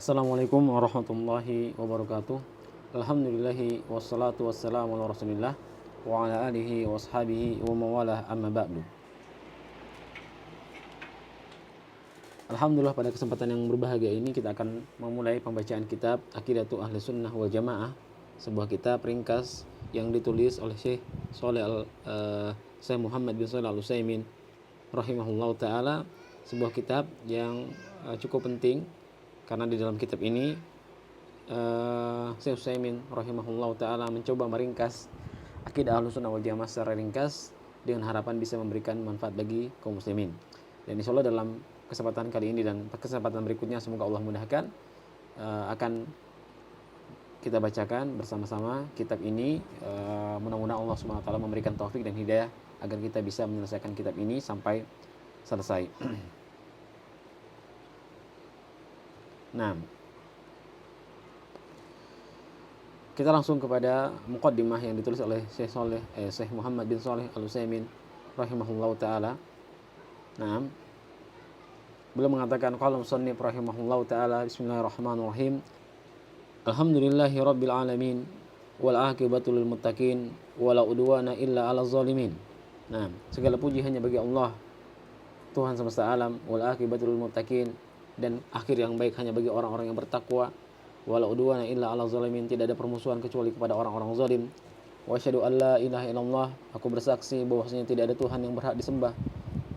Assalamualaikum warahmatullahi wabarakatuh. Alhamdulillahi wassalatu wassalamu ala rasulillah wa ala alihi wa ashabihi wa mawalah amma ba'du. Alhamdulillah, pada kesempatan yang berbahagia ini kita akan memulai pembacaan kitab Aqidatu Ahli Sunnah wal Jamaah, sebuah kitab ringkas yang ditulis oleh Syekh Muhammad bin Shalih Al-Utsaimin rahimahullahu taala, sebuah kitab yang cukup penting karena di dalam kitab ini Syekh Utsaimin rahimahullahu taala mencoba meringkas akidah Ahlussunnah wal Jamaah secara ringkas dengan harapan bisa memberikan manfaat bagi kaum muslimin. Dan insyaallah dalam kesempatan kali ini dan kesempatan berikutnya semoga Allah mudahkan, akan kita bacakan bersama-sama kitab ini. Mudah-mudahan Allah Subhanahu wa taala memberikan taufik dan hidayah agar kita bisa menyelesaikan kitab ini sampai selesai. Nah, kita langsung kepada muqaddimah yang ditulis oleh Syekh Muhammad bin Shalih Al-Utsaimin rahimahullahu taala. Nah, beliau mengatakan qala musannif rahimahullahu taala, bismillahirrahmanirrahim. Alhamdulillahi rabbil alamin wal aqibatu lil muttaqin wala udwana illa 'alal zalimin. Nah, segala puji hanya bagi Allah, Tuhan semesta alam, wal aqibatu lil muttaqin, dan akhir yang baik hanya bagi orang-orang yang bertakwa, wala udwana illa 'alal zalimin, tidak ada permusuhan kecuali kepada orang-orang zalim. Wa asyhadu an la ilaha illallah, aku bersaksi bahwasanya tidak ada Tuhan yang berhak disembah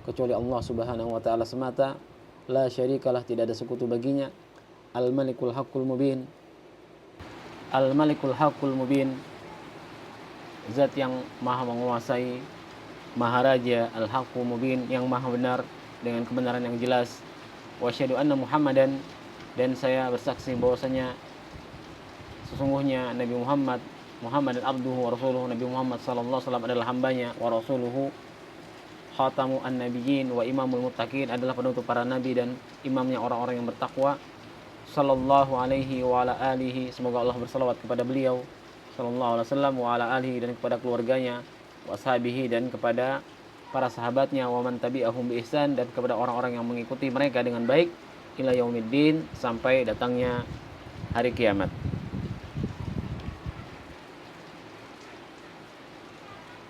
kecuali Allah Subhanahu wa taala semata. La syarikalah, tidak ada sekutu baginya. Al-Malikul Haqqul Mubin, Al-Malikul Haqqul Mubin, zat yang maha menguasai, maha raja, Al-Haqqul Mubin, yang maha benar dengan kebenaran yang jelas. Wa asyhadu anna Muhammadan, dan saya bersaksi bahwasanya sesungguhnya Nabi Muhammad abduhu wa rasuluhu, Nabi Muhammad sallallahu alaihi wasallam adalah hambanya, wa rasuluhu khatamu an-nabiyyin wa imamul muttaqin, adalah penutup para nabi dan imamnya orang-orang yang bertakwa. Sallallahu alaihi wa ala alihi, semoga Allah bersalawat kepada beliau sallallahu alaihi wasallam, wa ala alihi, dan kepada keluarganya, wa ashabihi, dan kepada para sahabatnya, wa man tabi'ahum bi ihsan, dan kepada orang-orang yang mengikuti mereka dengan baik, ila yaumiddin, sampai datangnya hari kiamat.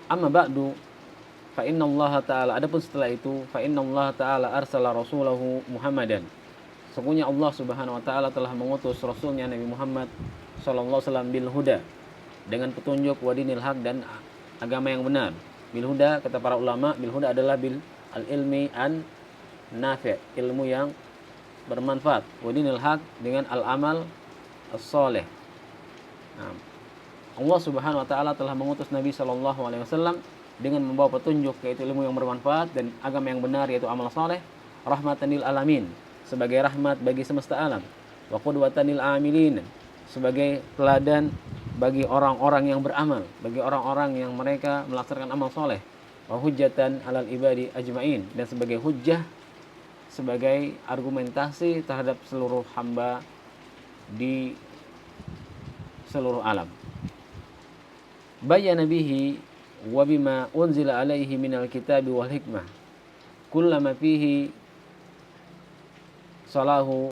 Amma ba'du, fa inna Allah ta'ala, adapun setelah itu, fa inna Allah ta'ala arsala rasulahu Muhammadan, sesungguhnya Allah Subhanahu wa taala telah mengutus rasulnya Nabi Muhammad sallallahu alaihi wasallam bil huda, dengan petunjuk, wa dinil haq, dan agama yang benar. Bil huda, kata para ulama, bil huda adalah bil al ilmi an nafi', ilmu yang bermanfaat. Wa dinil haq, dengan al amal as-salih. Nah, Allah Subhanahu wa taala telah mengutus Nabi sallallahu alaihi wasallam dengan membawa petunjuk, yaitu ilmu yang bermanfaat, dan agama yang benar, yaitu amal saleh, rahmatan lil alamin, sebagai rahmat bagi semesta alam, wa qudwatan lil amilin, sebagai teladan bagi orang-orang yang beramal, bagi orang-orang yang mereka melaksanakan amal soleh, wa hujjatan alal ibadi ajmain, dan sebagai hujjah, sebagai argumentasi terhadap seluruh hamba di seluruh alam. Bayyana bihi wa bima unzila alaihi minal kitabi wal hikmah kullama fihi salahu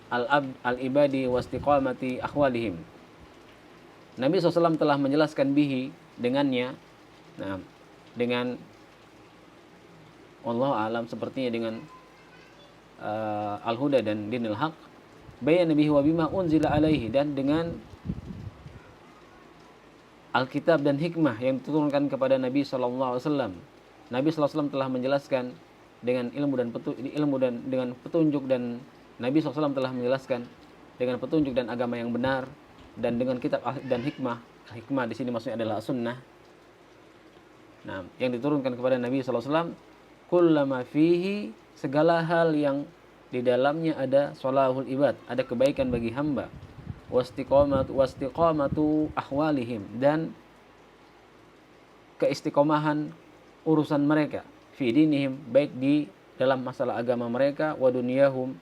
al-ibadi wa istiqamati ahwalihim. Nabi SAW telah menjelaskan bihi, dengannya, nah, dengan Allah alam sepertinya dengan al-huda dan dinil haq. Bayyana bihi wa bima unzila alaihi, dan dengan Alkitab dan hikmah yang diturunkan kepada Nabi sallallahu alaihi wasallam. Nabi sallallahu alaihi wasallam telah menjelaskan dengan ilmu dan dengan petunjuk, dan Nabi SAW telah menjelaskan dengan petunjuk dan agama yang benar, dan dengan kitab dan hikmah. Hikmah di sini maksudnya adalah sunnah. Nah, yang diturunkan kepada Nabi SAW, kullama fihi, segala hal yang di dalamnya ada salahul ibad, ada kebaikan bagi hamba, wastiqamatu ahwalihim, dan keistiqomahan urusan mereka, fi dinihim, baik di dalam masalah agama mereka, wa dunyahum,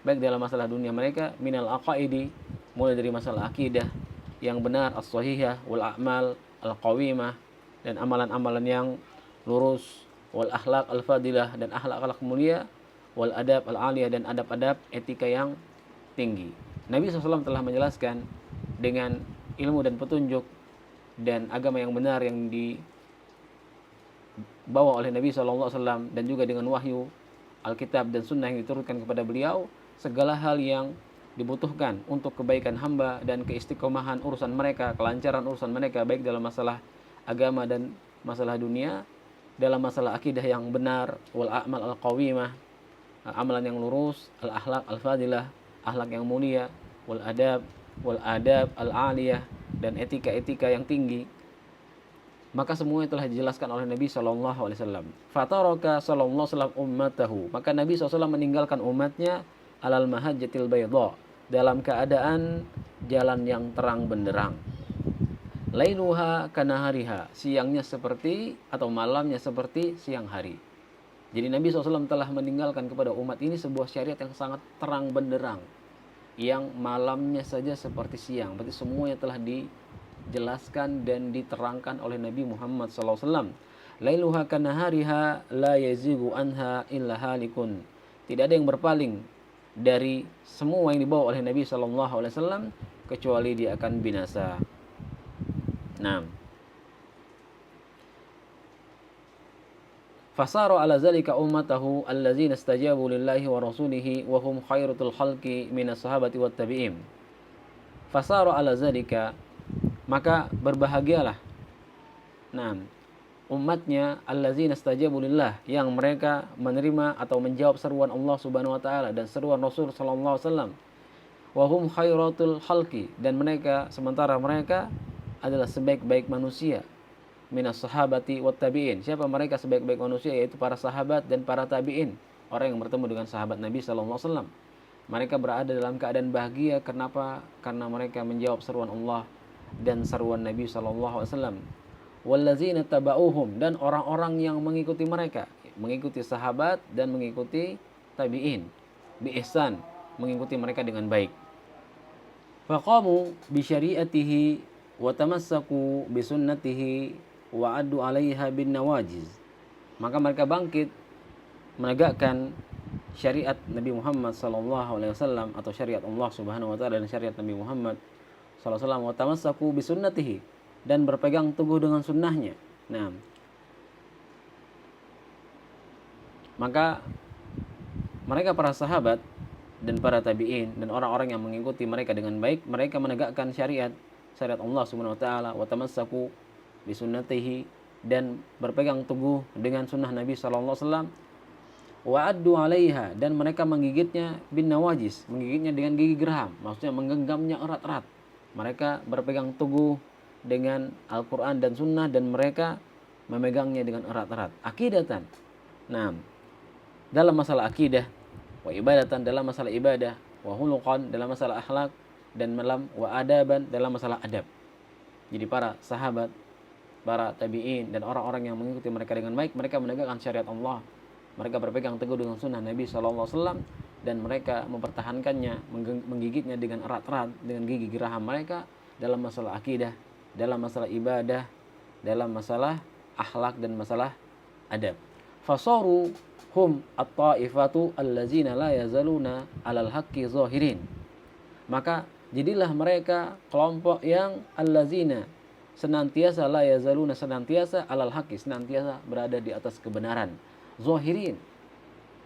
baik dalam masalah dunia mereka, minal aqaidi, mulai dari masalah akidah yang benar, as-sahihah, wal a'mal al-qawimah, dan amalan-amalan yang lurus, wal akhlaq al-fadilah, dan akhlak-akhlak mulia, wal adab al aliyah, dan adab-adab etika yang tinggi. Nabi SAW telah menjelaskan dengan ilmu dan petunjuk dan agama yang benar yang dibawa oleh Nabi SAW, dan juga dengan wahyu Alkitab dan Sunnah yang diturunkan kepada beliau, segala hal yang dibutuhkan untuk kebaikan hamba dan keistiqomahan urusan mereka, kelancaran urusan mereka, baik dalam masalah agama dan masalah dunia, dalam masalah akidah yang benar, wal a'mal al qawimah, amalan yang lurus, al akhlak al fadilah, akhlak yang mulia, wal adab al aliyah, dan etika-etika yang tinggi, maka semuanya telah dijelaskan oleh Nabi Shallallahu Alaihi Wasallam. Fataraka Shallallahu Alaihi Wasallam ummatahu, maka Nabi SAW meninggalkan umatnya alal mahajjatil bayda, dalam keadaan jalan yang terang benderang. Lailuha kanahariha, siangnya seperti atau malamnya seperti siang hari. Jadi Nabi SAW telah meninggalkan kepada umat ini sebuah syariat yang sangat terang benderang, yang malamnya saja seperti siang. Berarti semuanya telah dijelaskan dan diterangkan oleh Nabi Muhammad SAW. Lailuha kanahariha la yazigu anha illa halikun. Tidak ada yang berpaling dari semua yang dibawa oleh Nabi SAW kecuali dia akan binasa. Nah, fasara ala zalika ummatahu allazina istajabu lillahi wa rasulihi wa hum khairatul khalqi minas sahabati wat tabi'in. Fasara ala zalika, maka berbahagialah umatnya allazina istajabu lillah, yang mereka menerima atau menjawab seruan Allah Subhanahu wa taala dan seruan Rasul sallallahu alaihi wasallam. Wa hum khairatul khalqi, dan mereka, sementara mereka adalah sebaik-baik manusia, minas sahabati wat tabi'in. Siapa mereka sebaik-baik manusia? Yaitu para sahabat dan para tabi'in, orang yang bertemu dengan sahabat Nabi sallallahu alaihi wasallam. Mereka berada dalam keadaan bahagia. Kenapa? Karena mereka menjawab seruan Allah dan seruan Nabi sallallahu alaihi wasallam. Wallazina tabauhum, dan orang-orang yang mengikuti mereka, mengikuti sahabat dan mengikuti tabi'in bi ihsan, mengikuti mereka dengan baik. Faqamu bi syariatihi wa tamassaku bi sunnatihi wa addu 'alaiha bin nawajiz. Maka mereka bangkit menegakkan syariat Nabi Muhammad sallallahu alaihi wasallam, atau syariat Allah Subhanahu wa taala dan syariat Nabi Muhammad sallallahu alaihi wasallam, wa tamassaku bi sunnatihi, dan berpegang teguh dengan sunnahnya. Nah, maka mereka para sahabat dan para tabi'in dan orang-orang yang mengikuti mereka dengan baik, mereka menegakkan syariat Allah Subhanahu wa taala, wa tamassaku bi sunnatihi, dan berpegang teguh dengan sunnah Nabi sallallahu alaihi wasallam, wa addu 'alaiha, dan mereka menggigitnya bin nawajiz, menggigitnya dengan gigi geraham, maksudnya menggenggamnya erat-erat. Mereka berpegang teguh dengan Al-Qur'an dan sunnah, dan mereka memegangnya dengan erat-erat. Akidatan, nah, dalam masalah akidah, wa ibadatan, dalam masalah ibadah, wa huluqan, dalam masalah akhlak, dan wa adaban, dalam masalah adab. Jadi para sahabat, para tabi'in, dan orang-orang yang mengikuti mereka dengan baik, mereka menegakkan syariat Allah. Mereka berpegang teguh dengan sunnah Nabi SAW, dan mereka mempertahankannya, menggigitnya dengan erat-erat, dengan gigi geraham mereka, dalam masalah akidah, dalam masalah ibadah, dalam masalah akhlak, dan masalah adab. Fasaru hum at-ta'ifatu allazina la yazaluna alal haqqi zahirin. Maka jadilah mereka kelompok yang allazina, senantiasa, la yazaluna, senantiasa, alal haqqi, senantiasa berada di atas kebenaran, zahirin.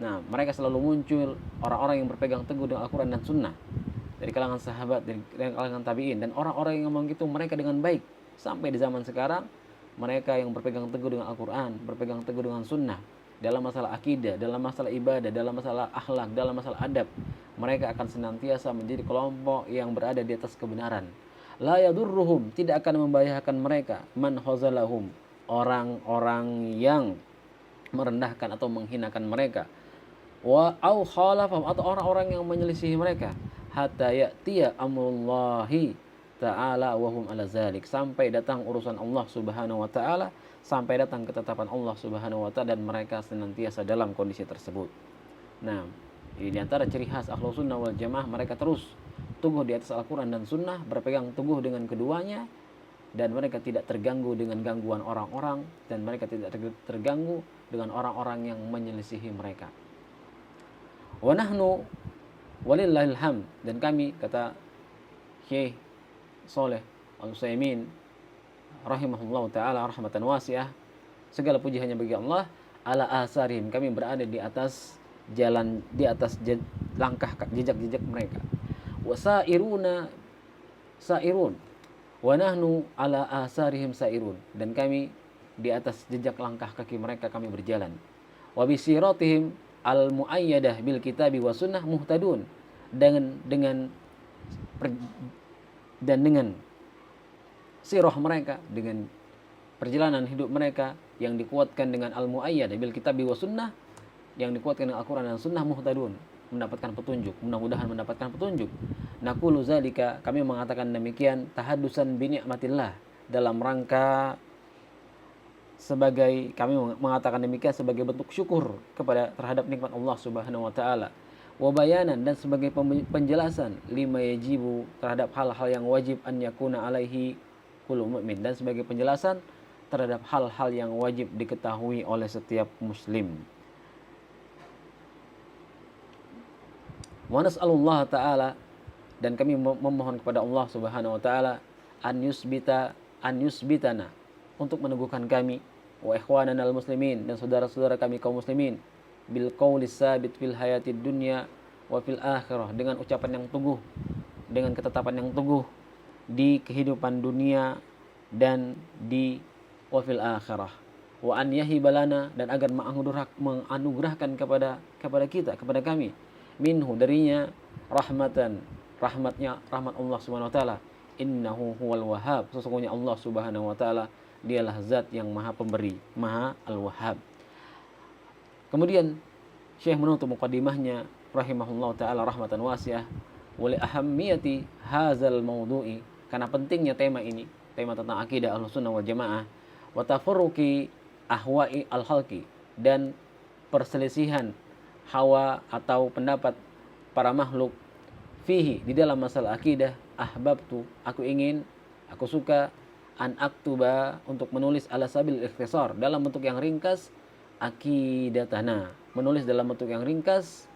Nah, mereka selalu muncul orang-orang yang berpegang teguh dengan Al-Quran dan Sunnah, dari kalangan sahabat, dari kalangan tabi'in, dan orang-orang yang mengikuti mereka dengan baik sampai di zaman sekarang. Mereka yang berpegang teguh dengan Al-Quran, berpegang teguh dengan Sunnah, dalam masalah akidah, dalam masalah ibadah, dalam masalah akhlak, dalam masalah adab, mereka akan senantiasa menjadi kelompok yang berada di atas kebenaran. La yadurruhum, tidak akan membahayakan mereka, man khazalahum, orang-orang yang merendahkan atau menghinakan mereka, wa au khalafahum, atau orang-orang yang menyelisihi mereka, hatta ya'tiya amrullahi ta'ala wa hum ala zalik, sampai datang urusan Allah Subhanahu wa taala, sampai datang ketetapan Allah Subhanahu wa taala, dan mereka senantiasa dalam kondisi tersebut. Nah, ini di antara ciri khas Ahlus Sunnah wal Jamaah, mereka terus teguh di atas Al-Quran dan Sunnah, berpegang teguh dengan keduanya, dan mereka tidak terganggu dengan gangguan orang-orang, dan mereka tidak terganggu dengan orang-orang yang menyelisihi mereka. Wa nahnu walillahil hamd, dan kami, kata Syekh Saleh Al-Utsaimin rahimahullahu taala rahmatan wasi'ah, segala puji hanya bagi Allah, ala asarihim, kami berada di atas jalan, di atas langkah jejak-jejak mereka. Wasairuna sairun wa nahnu ala asarihim sairun, dan kami di atas jejak langkah kaki mereka kami berjalan. Wa bisiratihim al muayyadah bil kitabi wa sunnah muhtadun, dengan sirah mereka, dengan perjalanan hidup mereka yang dikuatkan dengan al muayyadah bil kitabi wa sunnah, yang dikuatkan dengan Al-Quran dan Sunnah, muhtadun, mendapatkan petunjuk, mudah-mudahan mendapatkan petunjuk. Naqulu zalika, kami mengatakan demikian, tahaddusan bi ni'matillah, dalam rangka sebagai, kami mengatakan demikian sebagai bentuk syukur kepada terhadap nikmat Allah Subhanahu wa taala. Wa bayanan, dan sebagai penjelasan, lima yajibu, terhadap hal-hal yang wajib an yakuna alaihi kullu mu'min, dan sebagai penjelasan terhadap hal-hal yang wajib diketahui oleh setiap muslim. Wa nas'alullah ta'ala, dan kami memohon kepada Allah Subhanahu wa taala, an yusbitana, untuk meneguhkan kami, wa ikhwanana al muslimin, dan saudara-saudara kami kaum muslimin, bil qaulis sabit fil hayatid dunya wa fil akhirah, dengan ucapan yang teguh, dengan ketetapan yang teguh di kehidupan dunia dan di wa fil akhirah. Wa an yahibalana, dan agar menganugerahkan kepada kita, kepada kami, minhu, darinya, rahmatan, rahmat Allah Subhanahu wa taala. Innahu huwal wahhab, sesungguhnya Allah Subhanahu wa taala dialah zat yang maha pemberi, maha al-wahhab. Kemudian Syekh menutup muqaddimahnya rahimahullah taala rahmatan wasi'ah, wa li ahammiyati hadzal maudu'i, karena pentingnya tema ini, tema tentang akidah Ahlussunnah wal Jamaah, wa tafarruqi ahwa'i al-khalqi, dan perselisihan hawa atau pendapat para makhluk, fihi, di dalam masalah akidah, ahbabtu, aku ingin, aku suka, an aktuba, untuk menulis ala sabil ikhtisar, dalam bentuk yang ringkas, akidatana, menulis dalam bentuk yang ringkas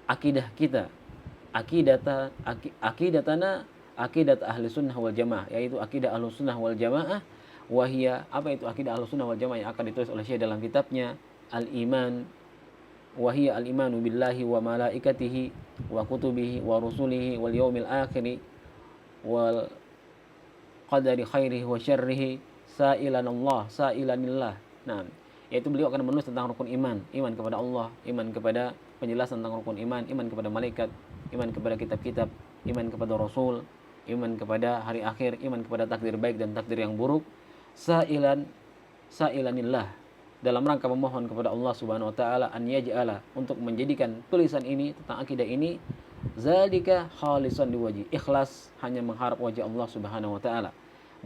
akidah kita, akidatana, akidat ahli sunnah wal jamaah, yaitu akidah ahli sunnah wal jamaah. Wahia, apa itu akidah ahli sunnah wal jamaah, yang akan ditulis oleh Syekh dalam kitabnya al-iman, wahia al-imanu billahi wa malaikatihi wa kutubihi wa rusulihi wal yaumil akhiri wal qadari khairihi wa syarrihi sa'ilanillah. Nah, yaitu beliau akan menulis tentang rukun iman, iman kepada Allah, iman kepada penjelasan tentang rukun iman, iman kepada malaikat, iman kepada kitab-kitab, iman kepada rasul, iman kepada hari akhir, iman kepada takdir baik dan takdir yang buruk, sa'ilanillah, dalam rangka memohon kepada Allah Subhanahu wa taala, an yaj'ala, untuk menjadikan tulisan ini tentang akidah ini, zalika khalisan liwajhi, ikhlas, hanya mengharap wajah Allah Subhanahu wa taala,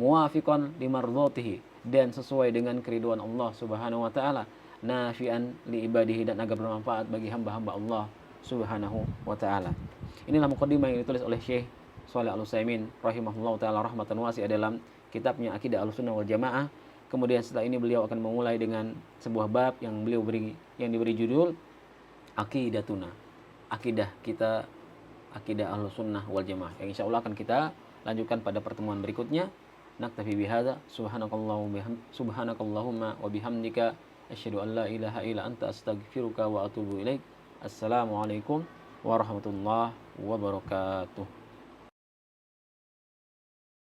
muwafiqan limardhatihi, dan sesuai dengan keriduan Allah Subhanahu wa taala, nafi'an li ibadihi, dan agar bermanfaat bagi hamba-hamba Allah Subhanahu wa taala. Inilah muqaddimah yang ditulis oleh Syekh Shalih Al-Utsaimin rahimahullahu taala rahmatan wasi'ah dalam kitabnya Aqidah Ahlussunnah wal Jamaah. Kemudian setelah ini beliau akan memulai dengan sebuah bab yang diberi judul Aqidatuna, akidah kita, akidah Ahlussunnah wal Jamaah, yang insyaallah akan kita lanjutkan pada pertemuan berikutnya. Naktafi bihadza, subhanakallahumma wa bihamdika, asyhadu an la ilaha illa anta, astaghfiruka wa atubu ilaik. Assalamualaikum warahmatullahi wabarakatuh.